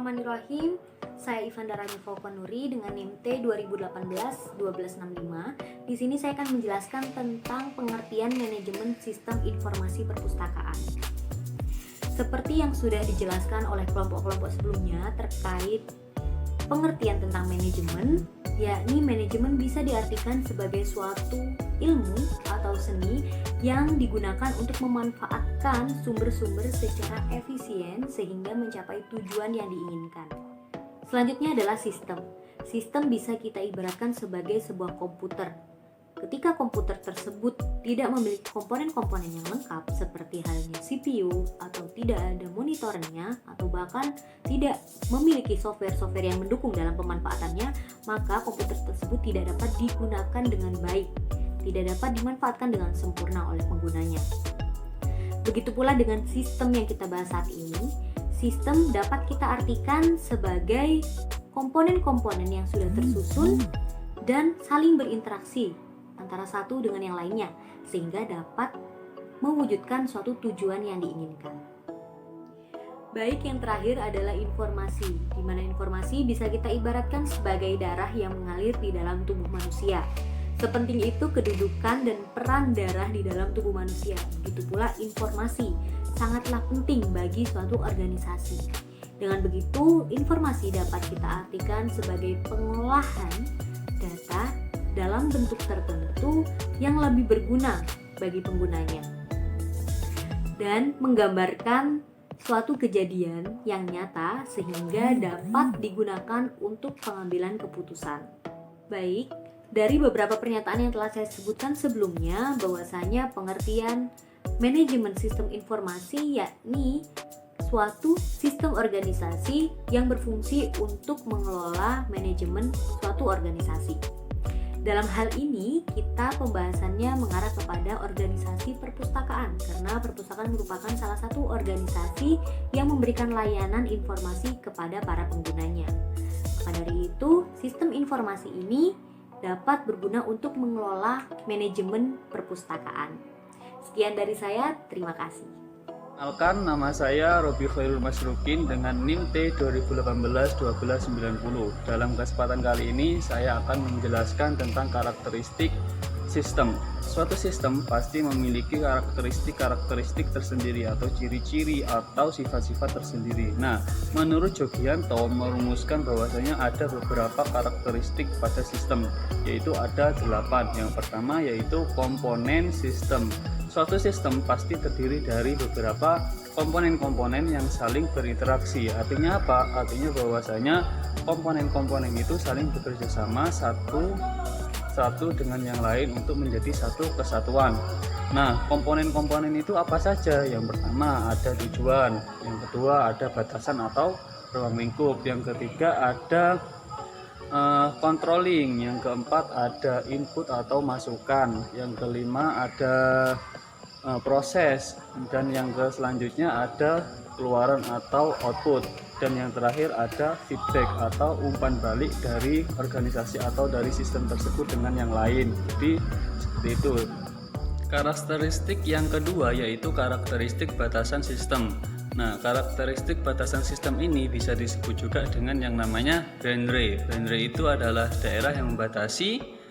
Bismillahirrahmanirrahim. Saya Ivanda Rani Faukanuri dengan NIM T 2018-1265. Di sini saya akan menjelaskan tentang pengertian manajemen sistem informasi perpustakaan. Seperti yang sudah dijelaskan oleh kelompok-kelompok sebelumnya terkait pengertian tentang manajemen, yakni manajemen bisa diartikan sebagai suatu ilmu atau seni yang digunakan untuk memanfaatkan sumber-sumber secara efisien sehingga mencapai tujuan yang diinginkan. Selanjutnya adalah sistem. Sistem bisa kita ibaratkan sebagai sebuah komputer. Ketika komputer tersebut tidak memiliki komponen-komponen yang lengkap seperti halnya CPU atau tidak ada monitornya atau bahkan tidak memiliki software-software yang mendukung dalam pemanfaatannya, maka komputer tersebut tidak dapat digunakan dengan baik, tidak dapat dimanfaatkan dengan sempurna oleh penggunanya. Begitu pula dengan sistem yang kita bahas saat ini. Sistem dapat kita artikan sebagai komponen-komponen yang sudah tersusun dan saling berinteraksi antara satu dengan yang lainnya sehingga dapat mewujudkan suatu tujuan yang diinginkan. Baik, yang terakhir adalah informasi, di mana informasi bisa kita ibaratkan sebagai darah yang mengalir di dalam tubuh manusia. Sepenting itu kedudukan dan peran darah di dalam tubuh manusia. Begitu pula informasi sangatlah penting bagi suatu organisasi. Dengan begitu, informasi dapat kita artikan sebagai pengolahan data dalam bentuk tertentu yang lebih berguna bagi penggunanya dan menggambarkan suatu kejadian yang nyata sehingga dapat digunakan untuk pengambilan keputusan. Baik, dari beberapa pernyataan yang telah saya sebutkan sebelumnya bahwasanya pengertian manajemen sistem informasi yakni suatu sistem organisasi yang berfungsi untuk mengelola manajemen suatu organisasi. Dalam hal ini, kita pembahasannya mengarah kepada organisasi perpustakaan karena perpustakaan merupakan salah satu organisasi yang memberikan layanan informasi kepada para penggunanya. Maka dari itu, sistem informasi ini dapat berguna untuk mengelola manajemen perpustakaan. Sekian dari saya, terima kasih. Perkenalkan, nama saya Robi Khairul Masrukin dengan NIM T 2018-1290. Dalam kesempatan kali ini saya akan menjelaskan tentang karakteristik sistem. Suatu sistem pasti memiliki karakteristik tersendiri atau ciri-ciri atau sifat-sifat tersendiri. Nah, menurut Jogianto merumuskan bahwasanya ada beberapa karakteristik pada sistem, yaitu ada 8. Yang pertama yaitu komponen sistem. Suatu sistem pasti terdiri dari beberapa komponen-komponen yang saling berinteraksi. Artinya apa? Artinya bahwasanya komponen-komponen itu saling bekerja sama satu dengan yang lain untuk menjadi satu kesatuan. Nah, komponen-komponen itu apa saja? Yang pertama ada tujuan, yang kedua ada batasan atau ruang lingkup, yang ketiga ada controlling, yang keempat ada input atau masukan, yang kelima ada proses, dan yang selanjutnya ada keluaran atau output, dan yang terakhir ada feedback atau umpan balik dari organisasi atau dari sistem tersebut dengan yang lain. Jadi seperti itu. Karakteristik yang kedua yaitu karakteristik batasan sistem. Nah, karakteristik batasan sistem ini bisa disebut juga dengan yang namanya boundary. Boundary itu adalah daerah yang membatasi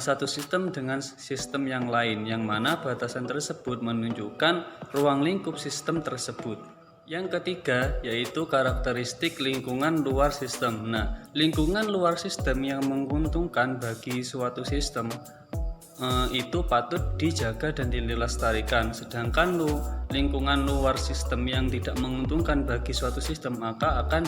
satu sistem dengan sistem yang lain, yang mana batasan tersebut menunjukkan ruang lingkup sistem tersebut. Yang ketiga yaitu karakteristik lingkungan luar sistem. Nah, lingkungan luar sistem yang menguntungkan bagi suatu sistem itu patut dijaga dan dilestarikan. Sedangkan lingkungan luar sistem yang tidak menguntungkan bagi suatu sistem maka akan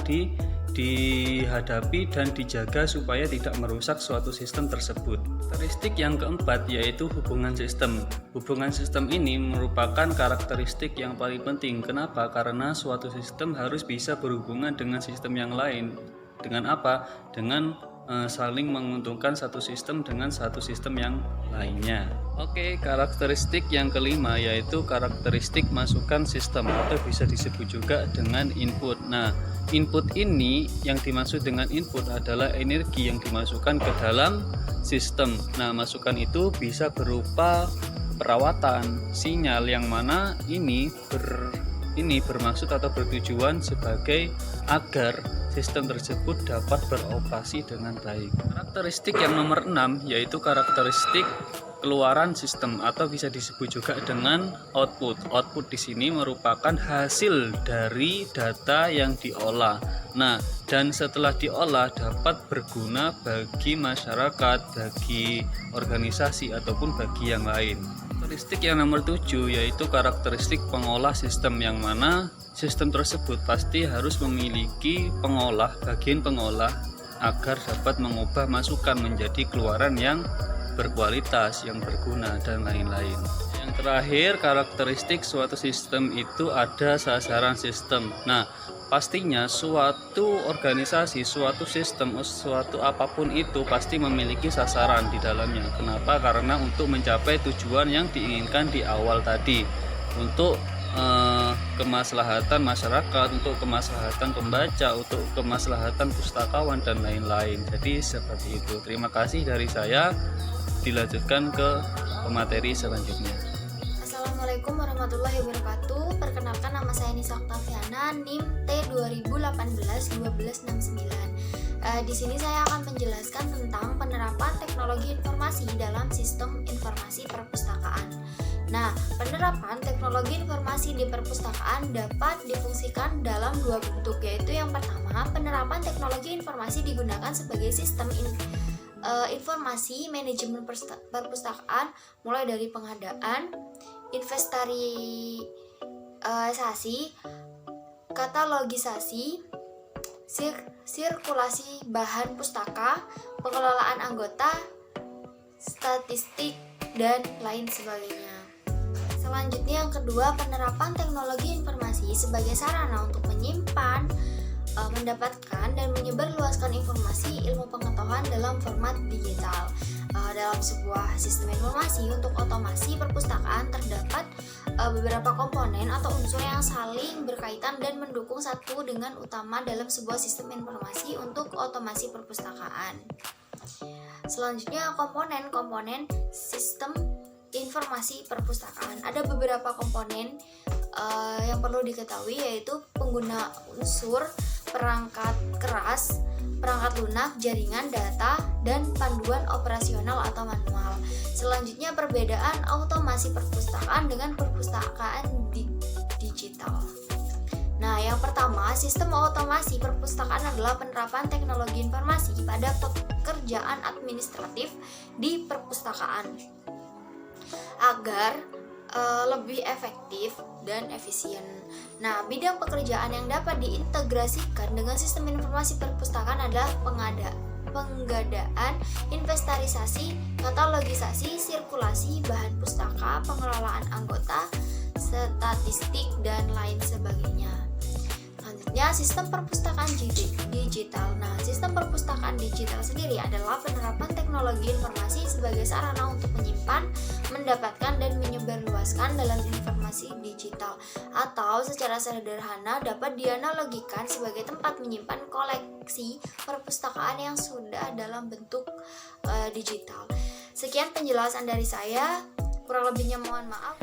dihadapi dan dijaga supaya tidak merusak suatu sistem tersebut. Karakteristik yang keempat yaitu hubungan sistem. Hubungan sistem ini merupakan karakteristik yang paling penting. Kenapa? Karena suatu sistem harus bisa berhubungan dengan sistem yang lain. Dengan apa? Dengan saling menguntungkan satu sistem dengan satu sistem yang lainnya. Oke, karakteristik yang kelima yaitu karakteristik masukan sistem atau bisa disebut juga dengan input. Nah, input ini yang dimaksud dengan input adalah energi yang dimasukkan ke dalam sistem. Nah, masukan itu bisa berupa perawatan, sinyal yang mana ini bermaksud atau bertujuan sebagai agar sistem tersebut dapat beroperasi dengan baik. Karakteristik yang nomor 6 yaitu karakteristik keluaran sistem atau bisa disebut juga dengan output. Output di sini merupakan hasil dari data yang diolah. Nah, dan setelah diolah dapat berguna bagi masyarakat, bagi organisasi ataupun bagi yang lain. Karakteristik yang nomor 7 yaitu karakteristik pengolah sistem, yang mana sistem tersebut pasti harus memiliki pengolah, bagian pengolah agar dapat mengubah masukan menjadi keluaran yang berkualitas, yang berguna, dan lain-lain. Yang terakhir, karakteristik suatu sistem itu ada sasaran sistem. Nah, pastinya suatu organisasi, suatu sistem, suatu apapun itu pasti memiliki sasaran di dalamnya. Kenapa? Karena untuk mencapai tujuan yang diinginkan di awal tadi, untuk kemaslahatan masyarakat, untuk kemaslahatan pembaca, untuk kemaslahatan pustakawan, dan lain-lain. Jadi seperti itu. Terima kasih dari saya. Dilanjutkan ke materi selanjutnya. Assalamualaikum warahmatullahi wabarakatuh. Perkenalkan, nama saya Nisa Oktaviana, NIM T2018-1269. Di sini saya akan menjelaskan tentang penerapan teknologi informasi dalam sistem informasi perpustakaan. Nah, penerapan teknologi informasi di perpustakaan dapat difungsikan dalam dua bentuk, yaitu yang pertama, penerapan teknologi informasi digunakan sebagai sistem informasi manajemen perpustakaan, mulai dari pengadaan, inventarisasi, katalogisasi, sirkulasi bahan pustaka, pengelolaan anggota, statistik, dan lain sebagainya. Selanjutnya yang kedua, penerapan teknologi informasi sebagai sarana untuk menyimpan, mendapatkan, dan menyebarluaskan informasi ilmu pengetahuan dalam format digital. Dalam sebuah sistem informasi untuk otomasi perpustakaan terdapat beberapa komponen atau unsur yang saling berkaitan dan mendukung satu dengan utama dalam sebuah sistem informasi untuk otomasi perpustakaan. Selanjutnya, komponen sistem informasi perpustakaan. Ada beberapa komponen yang perlu diketahui, yaitu pengguna unsur, perangkat keras, perangkat lunak, jaringan data, dan panduan operasional atau manual. Selanjutnya, perbedaan otomasi perpustakaan dengan perpustakaan digital. Nah, yang pertama, sistem otomasi perpustakaan adalah penerapan teknologi informasi pada pekerjaan administratif di perpustakaan agar lebih efektif dan efisien. Nah, bidang pekerjaan yang dapat diintegrasikan dengan sistem informasi perpustakaan adalah penggadaan, inventarisasi, katalogisasi, sirkulasi bahan pustaka, pengelolaan anggota, statistik, dan lain sebagainya. Selanjutnya, sistem perpustakaan digital. Nah, sistem perpustakaan digital sendiri adalah penerapan teknologi informasi sebagai sarana untuk menyimpan, mendapatkan, dan menyebarluaskan dalam informasi digital, atau secara sederhana dapat dianalogikan sebagai tempat menyimpan koleksi perpustakaan yang sudah dalam bentuk digital. Sekian penjelasan dari saya, kurang lebihnya mohon maaf.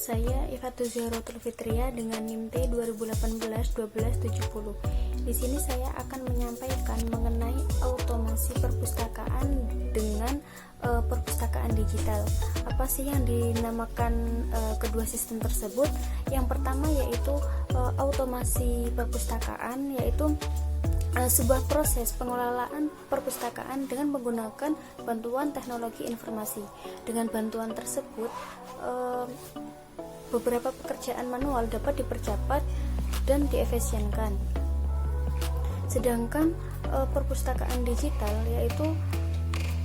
Saya Ifatul Zahratul Fitria dengan NIM T2018-1270. Di sini saya akan menyampaikan mengenai otomasi perpustakaan dengan perpustakaan digital. Apa sih yang dinamakan kedua sistem tersebut? Yang pertama yaitu otomasi perpustakaan, yaitu sebuah proses pengelolaan perpustakaan dengan menggunakan bantuan teknologi informasi. Dengan bantuan tersebut, beberapa pekerjaan manual dapat dipercepat dan diefisienkan. Sedangkan perpustakaan digital yaitu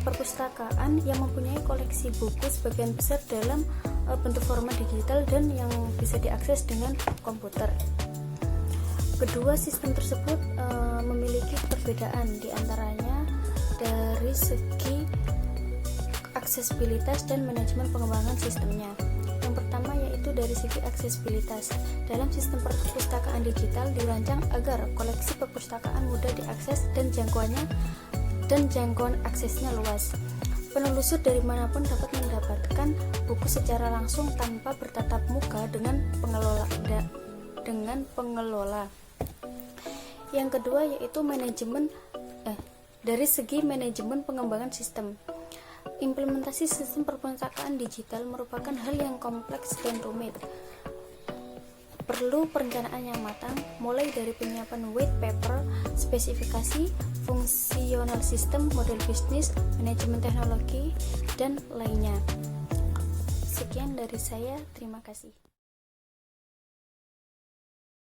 perpustakaan yang mempunyai koleksi buku sebagian besar dalam bentuk format digital dan yang bisa diakses dengan komputer. Kedua sistem tersebut memiliki perbedaan, diantaranya dari segi aksesibilitas dan manajemen pengembangan sistemnya. Yang pertama yaitu dari segi aksesibilitas. Dalam sistem perpustakaan digital dirancang agar koleksi perpustakaan mudah diakses dan jangkauan aksesnya luas. Penelusur dari manapun dapat mendapatkan buku secara langsung tanpa bertatap muka dengan pengelola. Yang kedua yaitu dari segi manajemen pengembangan sistem. Implementasi sistem perpustakaan digital merupakan hal yang kompleks dan rumit. Perlu perencanaan yang matang, mulai dari penyiapan white paper, spesifikasi, fungsional sistem, model bisnis, manajemen teknologi, dan lainnya. Sekian dari saya, terima kasih.